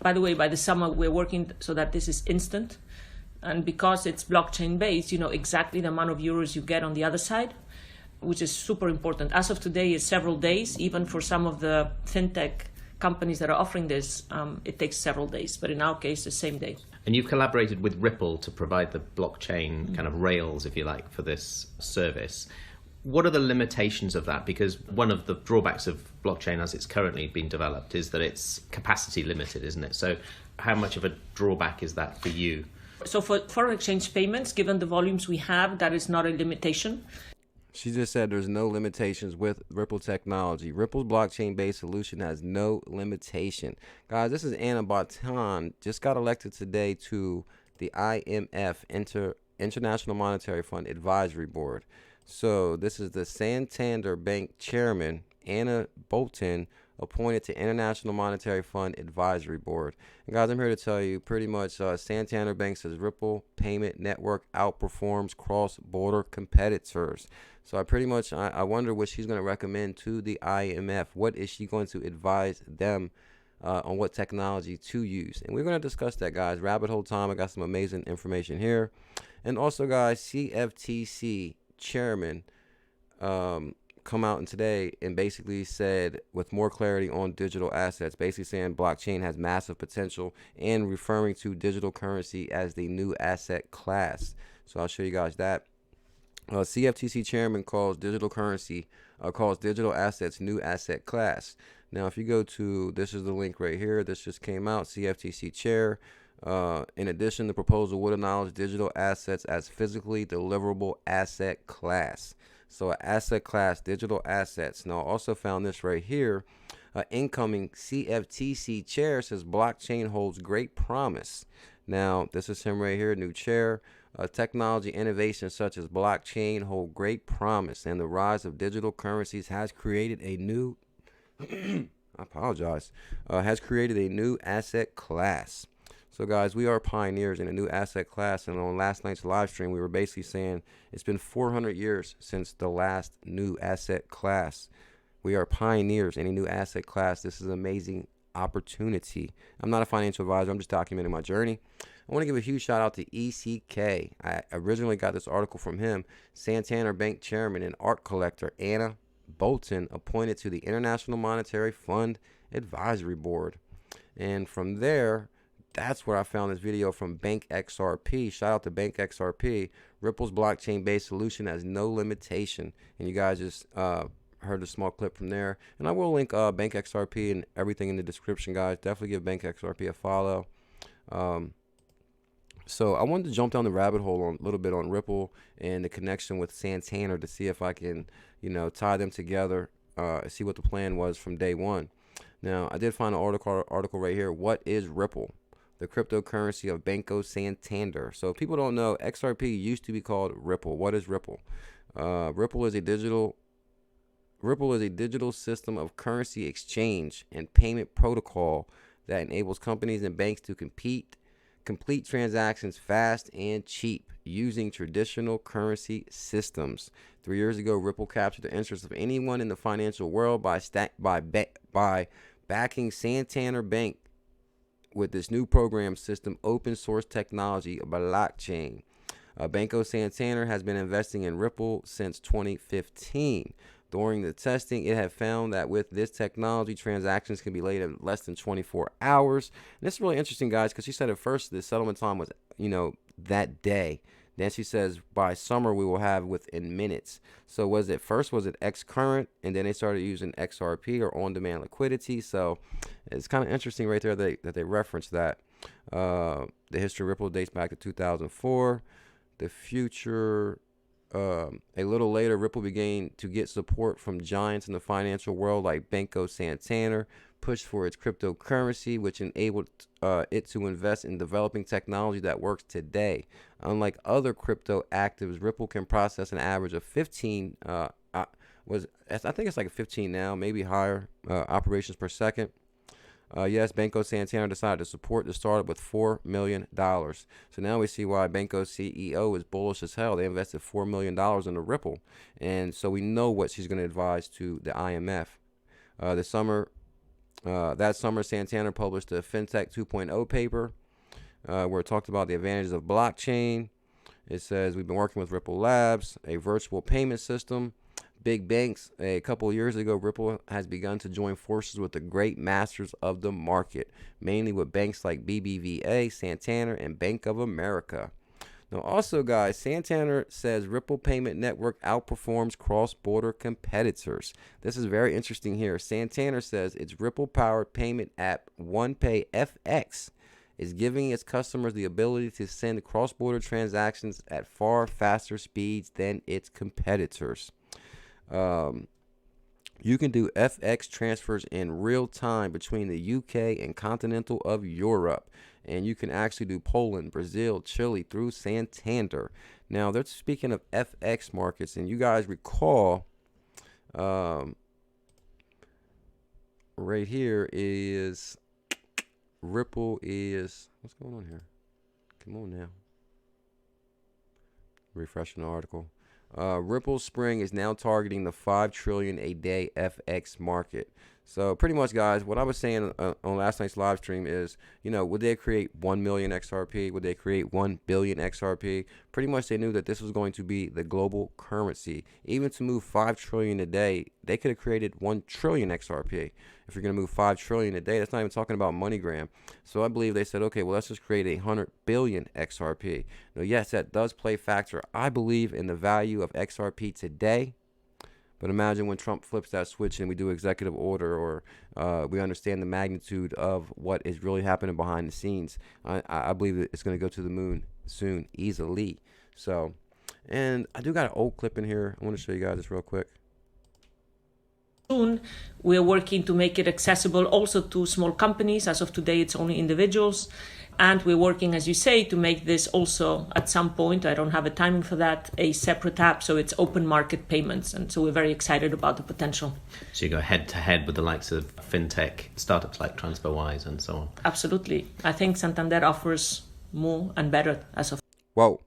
By the way, by the summer, we're working so that this is instant. And because it's blockchain based, you know exactly the amount of euros you get on the other side, which is super important. As of today, it's several days. Even for some of the fintech companies that are offering this, it takes several days. But in our case, the same day. And you've collaborated with Ripple to provide the blockchain kind of rails, if you like, for this service. What are the limitations of that? Because one of the drawbacks of blockchain as it's currently been developed is that it's capacity limited, isn't it? So how much of a drawback is that for you? So for foreign exchange payments, given the volumes we have, that is not a limitation. She just said there's no limitations with Ripple technology. Ripple's blockchain-based solution has no limitation. Guys, this is Anna Botín, just got elected today to the IMF, International Monetary Fund Advisory Board. So this is the Santander Bank Chairman, Anna Botín, appointed to International Monetary Fund Advisory Board. And guys, I'm here to tell you pretty much Santander Bank says Ripple payment network outperforms cross-border competitors. So I wonder what she's going to recommend to the IMF. What is she going to advise them on what technology to use? And we're going to discuss that, guys. Rabbit hole time. I got some amazing information here. And also, guys, CFTC chairman come out and today and basically said with more clarity on digital assets, basically saying blockchain has massive potential and referring to digital currency as the new asset class. So I'll show you guys that. CFTC chairman calls digital assets new asset class. Now, if you go to, this is the link right here. This just came out, CFTC chair. In addition, the proposal would acknowledge digital assets as physically deliverable asset class. So asset class, digital assets. Now, I also found this right here. Incoming CFTC chair says blockchain holds great promise. Now, this is him right here, new chair. Technology innovations such as blockchain hold great promise, and the rise of digital currencies has created a new has created a new asset class. So guys, we are pioneers in a new asset class, and on last night's live stream we were basically saying it's been 400 years since the last new asset class. We are pioneers in a new asset class. This is an amazing opportunity. I'm not a financial advisor, I'm just documenting my journey. I want to give a huge shout out to ECK. I originally got this article from him. Santander Bank chairman and art collector Anna Botín appointed to the International Monetary Fund Advisory Board. And from there, that's where I found this video from Bank XRP. Shout out to Bank XRP. Ripple's blockchain-based solution has no limitation. And you guys just heard a small clip from there. And I will link Bank XRP and everything in the description, guys. Definitely give Bank XRP a follow. So I wanted to jump down the rabbit hole a little bit on Ripple and the connection with Santander to see if I can, tie them together, see what the plan was from day one. Now, I did find an article right here. What is Ripple? The cryptocurrency of Banco Santander. So if people don't know, XRP used to be called Ripple. What is Ripple? Ripple is a digital system of currency exchange and payment protocol that enables companies and banks to complete transactions fast and cheap using traditional currency systems. 3 years ago, Ripple captured the interest of anyone in the financial world by backing Santander Bank with this new program system, open source technology, blockchain. Banco Santander has been investing in Ripple since 2015. During the testing, it had found that with this technology, transactions can be laid in less than 24 hours. And this is really interesting, guys, because she said at first the settlement time was, that day. Then she says by summer we will have within minutes. So was it X current, and then they started using XRP or on-demand liquidity. So it's kind of interesting right there that they referenced that. The history of Ripple dates back to 2004. The future. A little later, Ripple began to get support from giants in the financial world like Banco Santander, pushed for its cryptocurrency, which enabled it to invest in developing technology that works today. Unlike other crypto actives, Ripple can process an average of 15, I think it's like 15 now, maybe higher, operations per second. Yes, Banco Santander decided to support the startup with $4 million. So now we see why Banco's CEO is bullish as hell. They invested $4 million into Ripple. And so we know what she's going to advise to the IMF. This summer, That summer, Santander published a FinTech 2.0 paper where it talked about the advantages of blockchain. It says we've been working with Ripple Labs, a virtual payment system. Big banks. A couple of years ago, Ripple has begun to join forces with the great masters of the market, mainly with banks like BBVA, Santander, and Bank of America. Now, also, guys, Santander says Ripple Payment Network outperforms cross-border competitors. This is very interesting here. Santander says its Ripple-powered payment app, OnePay FX, is giving its customers the ability to send cross-border transactions at far faster speeds than its competitors. You can do FX transfers in real time between the UK and continental of Europe. And you can actually do Poland, Brazil, Chile through Santander. Now, they're speaking of FX markets. And you guys recall right here is Ripple is... What's going on here? Come on now. Refreshing the article. Ripple Spring is now targeting the 5 trillion a day FX market. So pretty much, guys, what I was saying on last night's live stream is, would they create 1 million XRP? Would they create 1 billion XRP? Pretty much they knew that this was going to be the global currency. Even to move 5 trillion a day, they could have created 1 trillion XRP. If you're going to move 5 trillion a day, that's not even talking about MoneyGram. So I believe they said, okay, well, let's just create 100 billion XRP. Now, yes, that does play factor. I believe in the value of XRP today. But imagine when Trump flips that switch and we do executive order, or we understand the magnitude of what is really happening behind the scenes. I believe that it's going to go to the moon soon, easily. So, and I do got an old clip in here. I want to show you guys this real quick. Soon, we're working to make it accessible also to small companies. As of today, it's only individuals. And we're working, as you say, to make this also at some point, I don't have a timing for that, a separate app. So it's open market payments. And so we're very excited about the potential. So you go head to head with the likes of fintech startups like TransferWise and so on. Absolutely. I think Santander offers more and better as of. Whoa.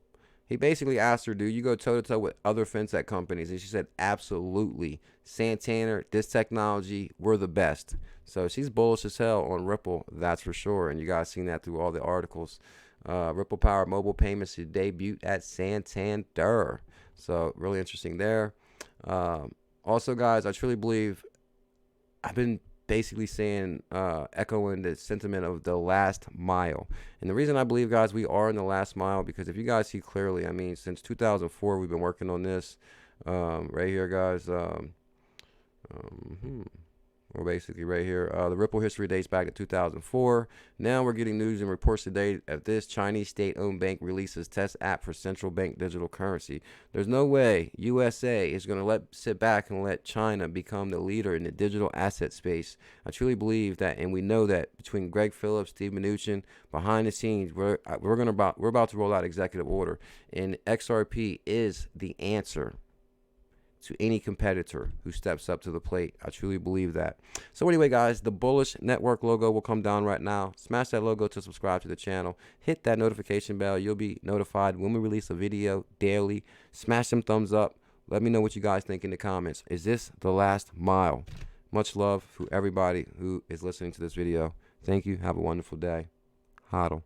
He basically asked her, do you go toe-to-toe with other fintech companies? And she said, absolutely. Santander, this technology, we're the best. So she's bullish as hell on Ripple, that's for sure. And you guys seen that through all the articles. Ripple-powered mobile payments to debut at Santander. So really interesting there. Also, guys, I truly believe I've been basically saying, echoing the sentiment of the last mile. And the reason I believe, guys, we are in the last mile, because if you guys see clearly, I mean, since 2004, we've been working on this right here, guys. We're basically right here. The Ripple history dates back to 2004. Now we're getting news and reports today that this Chinese state-owned bank releases test app for central bank digital currency. There's no way USA is going to sit back and let China become the leader in the digital asset space. I truly believe that, and we know that between Greg Phillips, Steve Mnuchin, behind the scenes, we're about to roll out executive order, and XRP is the answer to any competitor who steps up to the plate. I truly believe that. So anyway, guys, the Bullish Network logo will come down right now. Smash that logo to subscribe to the channel. Hit that notification bell. You'll be notified when we release a video daily. Smash some thumbs up. Let me know what you guys think in the comments. Is this the last mile? Much love to everybody who is listening to this video. Thank you. Have a wonderful day. Hodl.